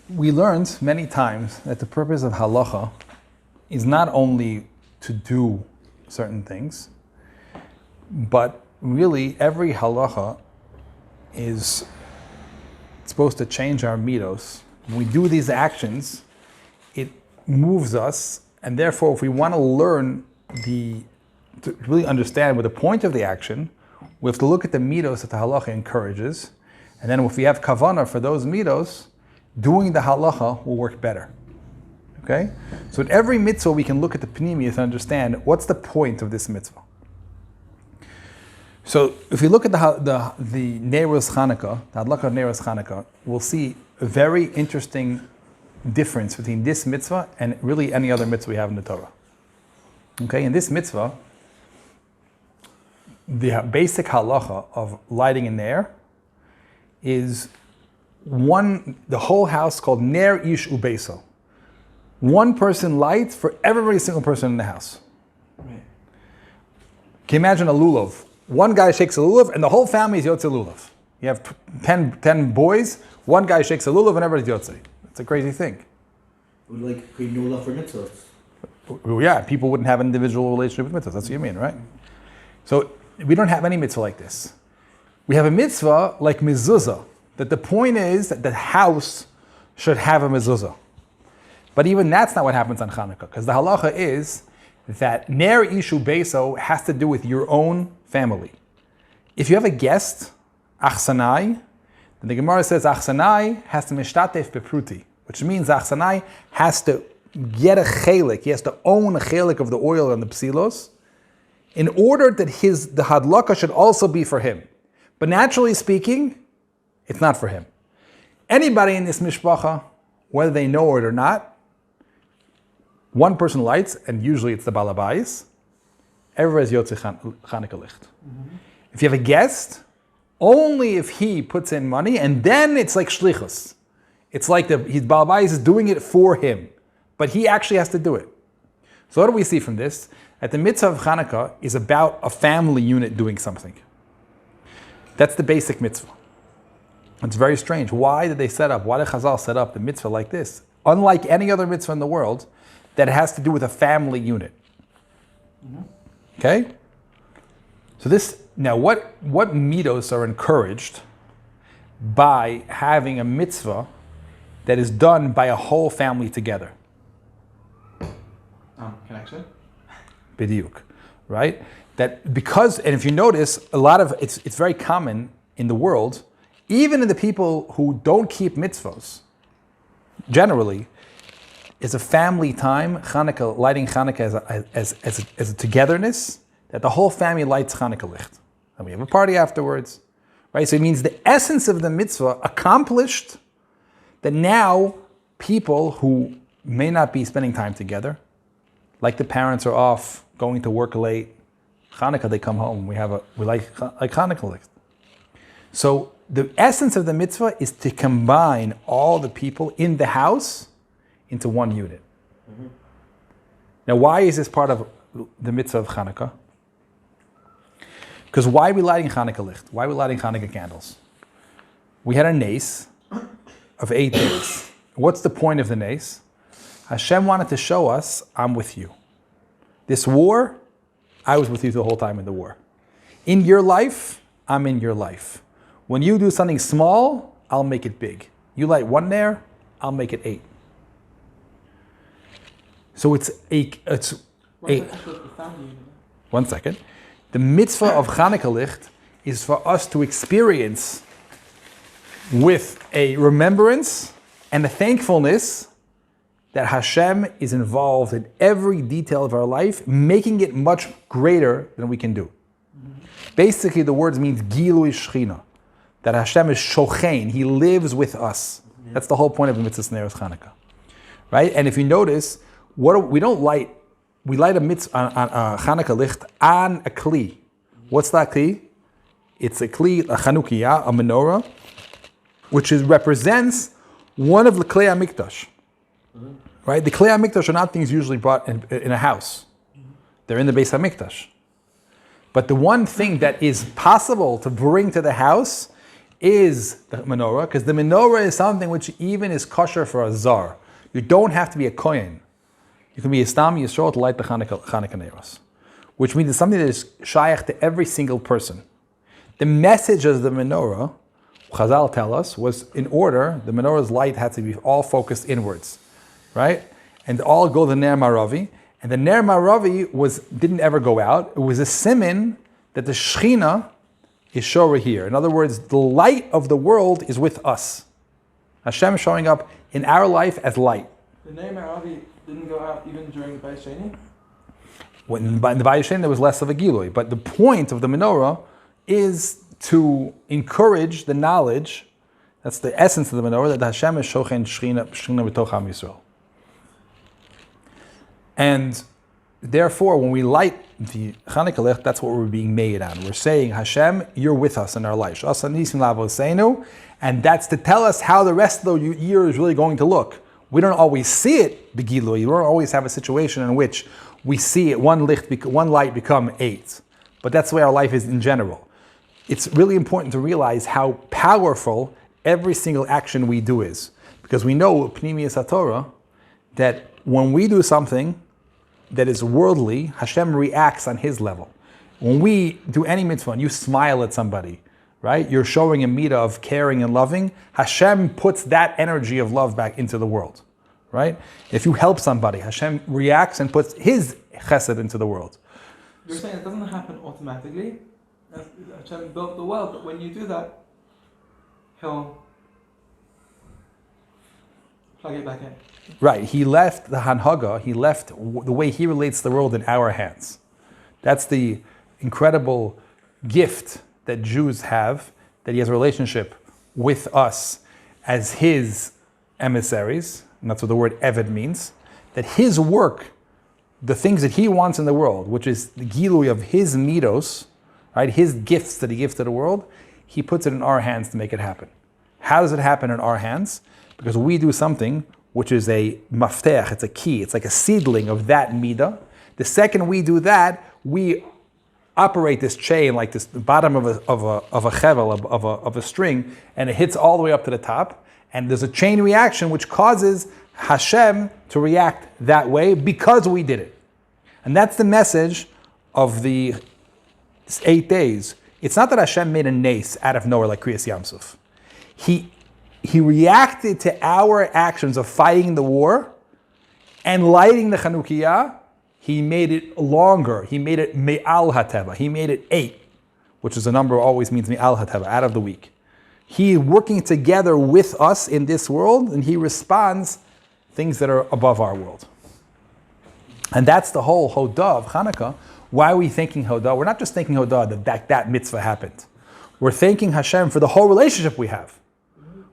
We learned many times that the purpose of halacha is not only to do certain things, but really every halacha is supposed to change our midos. When we do these actions, it moves us, and therefore if we want to learn to really understand what the point of the action, we have to look at the midos that the halacha encourages, and then if we have kavanah for those midos, doing the halacha will work better. Okay? So at every mitzvah we can look at the pnimiyus and understand what's the point of this mitzvah. So if we look at the Neiros Chanukah, the Hadlaka of Neiros Chanukah, we'll see a very interesting difference between this mitzvah and really any other mitzvah we have in the Torah. Okay, in this mitzvah, the basic halacha of lighting a ner is the whole house called ner ish ubeso. One person lights for every single person in the house. Right. Can you imagine a lulav? One guy shakes a lulav and the whole family is yotze lulav. You have 10 boys, one guy shakes a lulav and everybody's yotze. It's a crazy thing. Would like create no love for mitzvahs. Well, yeah, people wouldn't have an individual relationship with mitzvahs. That's what you mean, right? So we don't have any mitzvah like this. We have a mitzvah like mezuzah, that the point is that the house should have a mezuzah. But even that's not what happens on Chanukah, because the halacha is that ner ishu beso has to do with your own family. If you have a guest, achsanai, then the Gemara says achsanai has to mishtatef bepruti, which means achsanai has to get a chelik, he has to own a chelik of the oil and the psilos, in order that the hadlaka should also be for him. But naturally speaking, it's not for him. Anybody in this mishpacha, whether they know it or not, one person lights, and usually it's the balabais, everybody's yotze Chanukah licht. If you have a guest, only if he puts in money, and then it's like shlichus. It's like his balabais is doing it for him, but he actually has to do it. So what do we see from this? That the mitzvah of Chanukah is about a family unit doing something. That's the basic mitzvah. It's very strange. Why did Chazal set up the mitzvah like this? Unlike any other mitzvah in the world, that has to do with a family unit. Okay? So what midos are encouraged by having a mitzvah that is done by a whole family together? Connection? B'diuk, right? That because, and if you notice, a lot of, it's very common in the world, even in the people who don't keep mitzvahs, generally, is a family time, Chanukah, lighting Chanukah as a togetherness, that the whole family lights Chanukah licht. And we have a party afterwards, right? So it means the essence of the mitzvah accomplished, that now people who may not be spending time together, like the parents are off, going to work late, Chanukah, they come home, we like Chanukah licht. So the essence of the mitzvah is to combine all the people in the house into one unit. Now, why is this part of the mitzvah of Chanukah? Because why are we lighting Chanukah licht? Why are we lighting Chanukah candles? We had a nace of 8 days. What's the point of the nace? Hashem wanted to show us, I'm with you. This war, I was with you the whole time in the war. In your life, I'm in your life. When you do something small, I'll make it big. You light 1 ner, I'll make it 8. So it's 1 second. The mitzvah of Chanukah licht is for us to experience with a remembrance and a thankfulness that Hashem is involved in every detail of our life, making it much greater than we can do. Basically, the words means Gilui Shechina, that Hashem is Shochein, He lives with us. That's the whole point of the mitzvah Neros Chanukah, right? And if you notice, we light a mitzvah on Chanukah licht on a kli. What's that kli? It's a kli, a Chanukiah, a menorah, which represents one of the klei hamikdash. Right? The klei hamikdash are not things usually brought in a house. They're in the Beis Hamikdash. But the one thing that is possible to bring to the house is the menorah, because the menorah is something which even is kosher for a zar. You don't have to be a kohen. You can be a stam yisrael to light the Hanukkah neiros, which means it's something that is shaykh to every single person. The message of the menorah, Chazal tell us, was in order. The menorah's light had to be all focused inwards, right? And all go the ner maravi. And the ner maravi didn't ever go out. It was a siman that the Shechina is showing here. In other words, the light of the world is with us. Hashem is showing up in our life as light. The ner maravi didn't go out even during the Bais Sheni? When in the Bais Sheni there was less of a gilui. But the point of the menorah is to encourage the knowledge, that's the essence of the menorah, that Hashem is shochen Shechina b'toch Am Yisrael. And therefore, when we light the Chanukah licht, that's what we're being made on. We're saying, Hashem, you're with us in our life. And that's to tell us how the rest of the year is really going to look. We don't always see it, the Gilui. You don't always have a situation in which we see it, one light become 8. But that's the way our life is in general. It's really important to realize how powerful every single action we do is. Because we know, Pnimius HaTorah, that when we do something that is worldly, Hashem reacts on His level. When we do any mitzvah and you smile at somebody, right? You're showing a midah of caring and loving. Hashem puts that energy of love back into the world, right? If you help somebody, Hashem reacts and puts His chesed into the world. You're saying it doesn't happen automatically. Hashem built the world, but when you do that, He'll plug it back in. Right, He left the hanhaga, He left the way He relates to the world in our hands. That's the incredible gift that Jews have, that He has a relationship with us as His emissaries, and that's what the word eved means, that His work, the things that He wants in the world, which is the gilui of His midos, right, His gifts that He gives to the world, He puts it in our hands to make it happen. How does it happen in our hands? Because we do something which is a maftech, it's a key, it's like a seedling of that midah. The second we do that, we operate this chain like this, the bottom of a chevel, of a string, and it hits all the way up to the top. And there's a chain reaction which causes Hashem to react that way because we did it. And that's the message of the 8 days. It's not that Hashem made a nace out of nowhere like Kriyas Yamsuf. He reacted to our actions of fighting the war and lighting the Chanukiah. He made it longer. He made it me'al hateva. He made it 8, which is a number always means me'al hateva, out of the week. He working together with us in this world, and He responds things that are above our world. And that's the whole Hodah of Hanukkah. Why are we thanking Hodah? We're not just thanking Hodah that mitzvah happened. We're thanking Hashem for the whole relationship we have.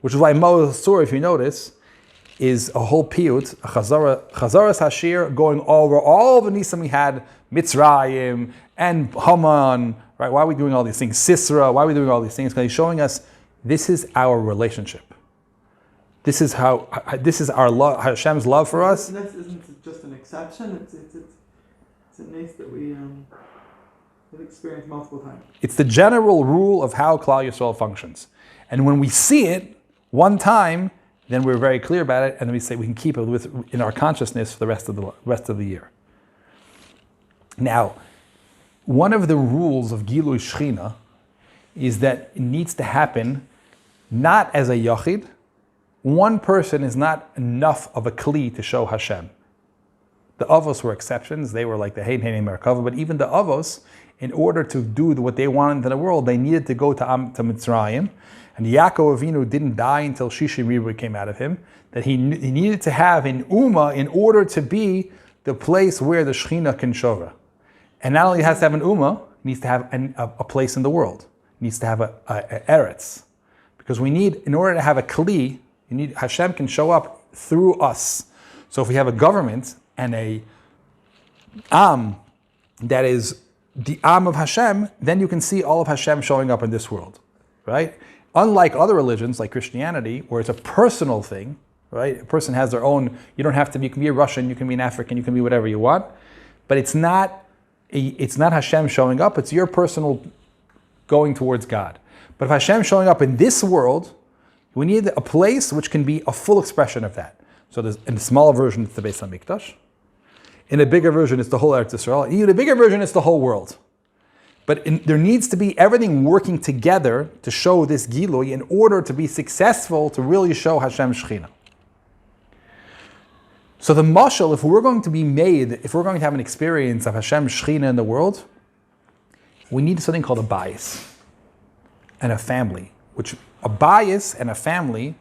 Which is why Mo's Surah, if you notice, is a whole piyut, a chazaras hashir, going over all the nisim we had, Mitzrayim and Haman, right? Why are we doing all these things? Sisra, why are we doing all these things? Because He's showing us this is our relationship. This is our love, Hashem's love for us. This isn't just an exception, it's a nace that we have experienced multiple times. It's the general rule of how Klal Yisrael functions. And when we see it one time, then we're very clear about it, and then we say we can keep it in our consciousness for the rest of the year. Now, one of the rules of Gilui Shechina is that it needs to happen not as a yachid. One person is not enough of a kli to show Hashem. The avos were exceptions; they were like the Hein Hein Merkava. But even the avos, in order to do what they wanted in the world, they needed to go to Mitzrayim. And Yaakov Avinu didn't die until Shishi Ribui came out of him. That he needed to have an Ummah in order to be the place where the Shechina can show. And not only has to have an Ummah, it needs to have a place in the world. It needs to have a Eretz. Because we need, in order to have a Kli, Hashem can show up through us. So if we have a government and a Am that is the Am of Hashem, then you can see all of Hashem showing up in this world, right? Unlike other religions like Christianity, where it's a personal thing, right? A person has their own, you don't have to be, you can be a Russian, you can be an African, you can be whatever you want, but it's not Hashem showing up, it's your personal going towards God. But if Hashem showing up in this world, we need a place which can be a full expression of that. So there's, in a smaller version, it's the Beis HaMikdash. In a bigger version, it's the whole Eretz Yisrael. In a bigger version, it's the whole world. But there needs to be everything working together to show this Gilui in order to be successful to really show Hashem Shechina. So the mashal, if we're going to have an experience of Hashem Shechina in the world, we need something called a bias and a family. Which a bias and a family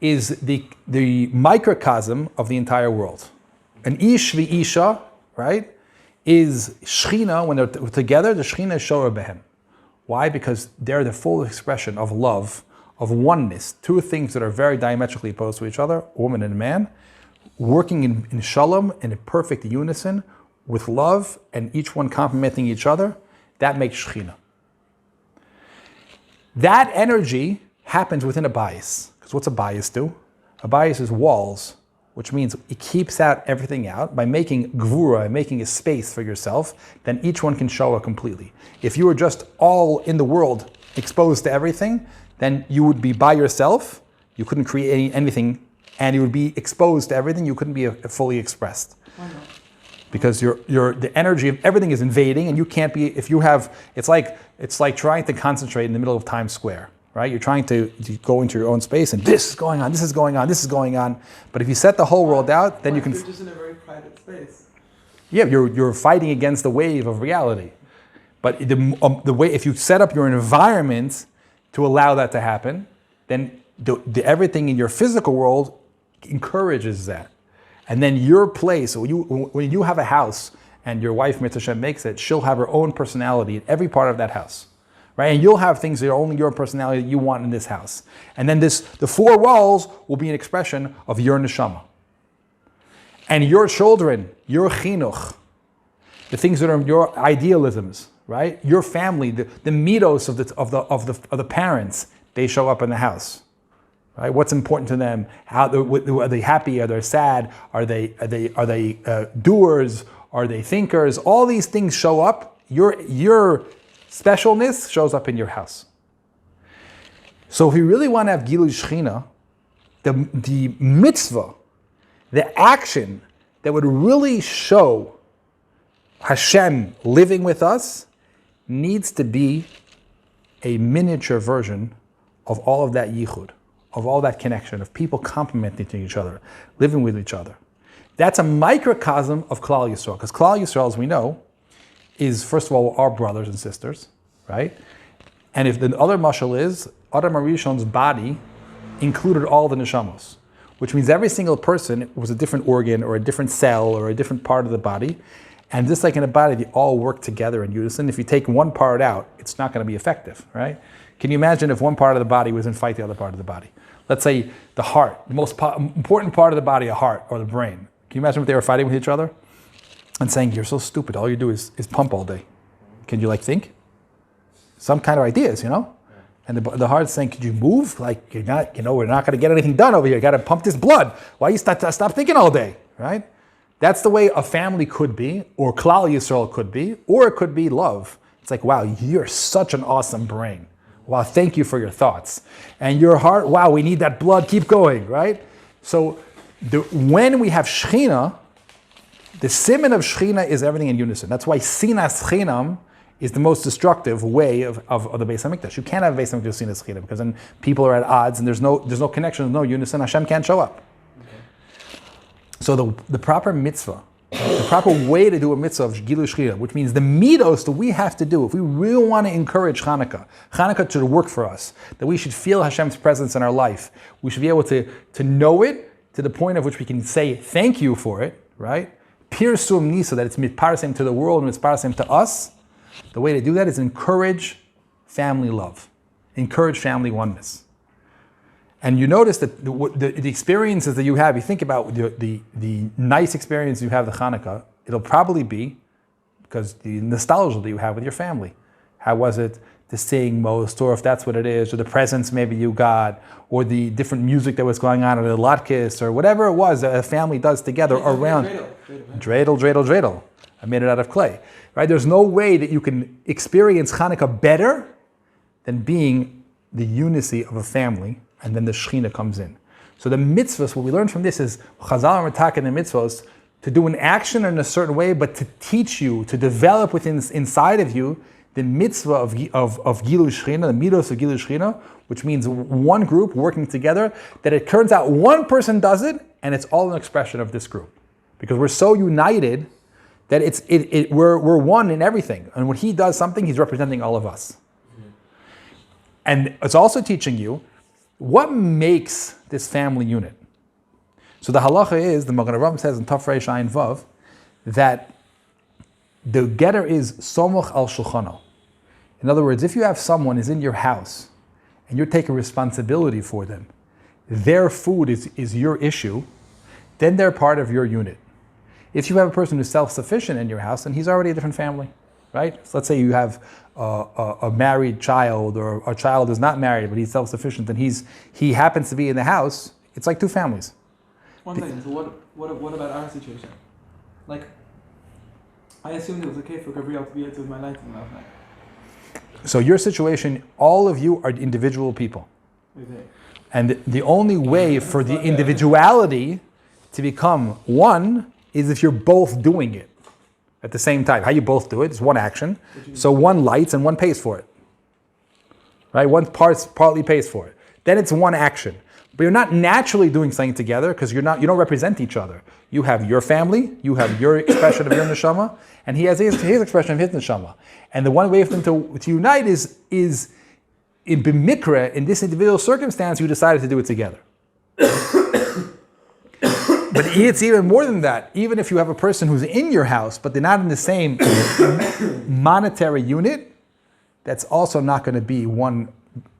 is the microcosm of the entire world. An ish v'isha, right, is Shechina, when they're together, the Shechina is Shora Behem. Why? Because they're the full expression of love, of oneness, two things that are very diametrically opposed to each other, a woman and a man, working in shalom, in a perfect unison, with love, and each one complementing each other. That makes Shechina. That energy happens within a bias. Because what's a bias do? A bias is walls, which means it keeps out everything out. By making gvura, making a space for yourself, then each one can show up completely. If you were just all in the world exposed to everything, then you would be by yourself, you couldn't create anything, and you would be exposed to everything, you couldn't be fully expressed. Why not? Because the energy of everything is invading, and you can't be, if you have, it's like trying to concentrate in the middle of Times Square, right? You're trying to go into your own space, and this is going on, this is going on, this is going on. But if you set the whole world out, then you can. You're just in a very private space. Yeah, you're fighting against the wave of reality. But the way, if you set up your environment to allow that to happen, then everything in your physical world encourages that. And then your place, when you have a house and your wife, Mitzvah Shem, makes it, she'll have her own personality in every part of that house. Right? And you'll have things that are only your personality that you want in this house. And then the four walls will be an expression of your neshama. And your children, your chinuch, the things that are your idealisms, right? Your family, the mitos of the parents, they show up in the house. Right? What's important to them? Are they happy? Are they sad? Are they doers? Are they thinkers? All these things show up. Your specialness shows up in your house. So if we really want to have Gilui Shechina, the mitzvah, the action that would really show Hashem living with us needs to be a miniature version of all of that yichud, of all that connection, of people complementing each other, living with each other. That's a microcosm of Klal Yisrael, because Klal Yisrael, as we know, is, first of all, our brothers and sisters, right? And if the other mashal is, Adam HaRishon's body included all the neshamos, which means every single person was a different organ or a different cell or a different part of the body. And just like in a body, they all work together in unison. If you take one part out, it's not going to be effective, right? Can you imagine if one part of the body was in fight the other part of the body? Let's say the heart, the most important part of the body, a heart or the brain. Can you imagine if they were fighting with each other and saying, "You're so stupid, all you do is pump all day"? Can you think? Some kind of ideas, And the heart's saying, "Could you move? You're not, we're not going to get anything done over here. You got to pump this blood. Why you stop thinking all day, right?" That's the way a family could be, or Klal Yisrael could be, or it could be love. It's like, wow, you're such an awesome brain. Wow, thank you for your thoughts. And your heart, wow, we need that blood, keep going, right? So when we have Shechina, the siman of Shechina is everything in unison. That's why Sinas Chinam is the most destructive way of the Beis HaMikdash. You can't have Beis HaMikdash Sinas Chinam, because then people are at odds and there's no connection, there's no unison, Hashem can't show up. So the proper mitzvah, the proper way to do a mitzvah of Gilui Shechina, which means the mitos that we have to do, if we really want to encourage Chanukah should work for us, that we should feel Hashem's presence in our life. We should be able to know it to the point of which we can say thank you for it, right? Pirsum nisa, that it's mitparsem to the world and mitparsem to us. The way to do that is encourage family love, encourage family oneness. And you notice that the experiences that you have, you think about the nice experience you have the Hanukkah, it'll probably be because the nostalgia that you have with your family. How was it to sing most, or if that's what it is, or the presents maybe you got, or the different music that was going on, or the latkes, or whatever it was that a family does together around. Dreidel. I made it out of clay. Right? There's no way that you can experience Hanukkah better than being the unity of a family, and then the Shekhinah comes in. So the mitzvahs, what we learn from this is, Chazal and Ratak and the mitzvahs, to do an action in a certain way, but to teach you, to develop inside of you, the mitzvah of Gilu Shechina, the midos of Gilu Shechina, which means one group working together, that it turns out one person does it, and it's all an expression of this group. Because we're so united that we're one in everything. And when he does something, he's representing all of us. Mm-hmm. And it's also teaching you what makes this family unit. So the halacha is, the Magen Avraham says in Taf Reish Ayin Vav, that the getter is somoch al shulchano. In other words, if you have someone who's in your house and you're taking responsibility for them, their food is your issue, then they're part of your unit. If you have a person who's self-sufficient in your house, then he's already a different family, right? So let's say you have a married child, or a child who's not married, but he's self-sufficient, and he happens to be in the house, it's like two families. One second, so what about our situation? Like, I assumed it was okay for Gabriel to be able to my lighting last night. So your situation, all of you are individual people. Okay. And the only way for the individuality to become one is if you're both doing it at the same time. How you both do it is one action. So one lights and one pays for it. Right? One partly pays for it. Then it's one action. But you're not naturally doing something together because you don't represent each other. You have your family, you have your expression of your neshama, and he has his expression of his neshama. And the one way for them to unite is in b'mikra, in this individual circumstance, you decided to do it together. But it's even more than that. Even if you have a person who's in your house, but they're not in the same monetary unit, that's also not going to be one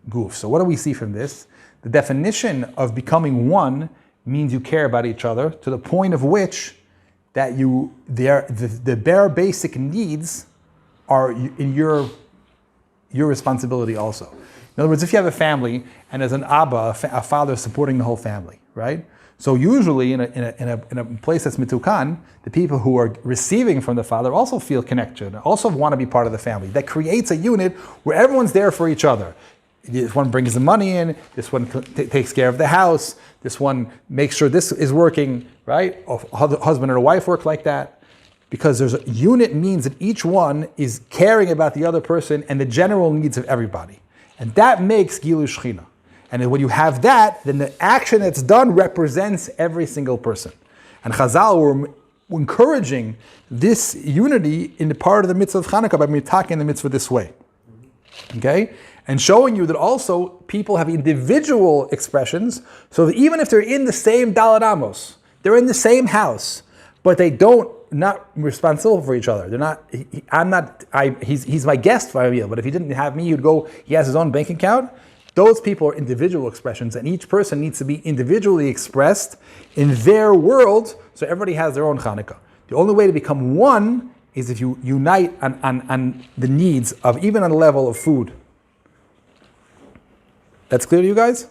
goof. So what do we see from this? The definition of becoming one means you care about each other to the point of which that the bare basic needs are in your responsibility also. In other words, if you have a family and as an Abba, a father supporting the whole family, right? So usually in a place that's mitukan, the people who are receiving from the father also feel connected, also want to be part of the family. That creates a unit where everyone's there for each other. This one brings the money in, this one takes care of the house, this one makes sure this is working, right? A husband and a wife work like that. Because there's a unit means that each one is caring about the other person and the general needs of everybody. And that makes Gilu Shechina. And then when you have that, then the action that's done represents every single person. And Chazal were encouraging this unity in the part of the mitzvah of Chanukah by mitaking the mitzvah this way. Okay? And showing you that also people have individual expressions, so that even if they're in the same Daled Amos, they're in the same house, but they not responsible for each other. They're not. He's my guest for a meal, but if he didn't have me, he has his own bank account. Those people are individual expressions, and each person needs to be individually expressed in their world, so everybody has their own Chanukah. The only way to become one is if you unite on the needs of, even on the level of food. That's clear to you guys?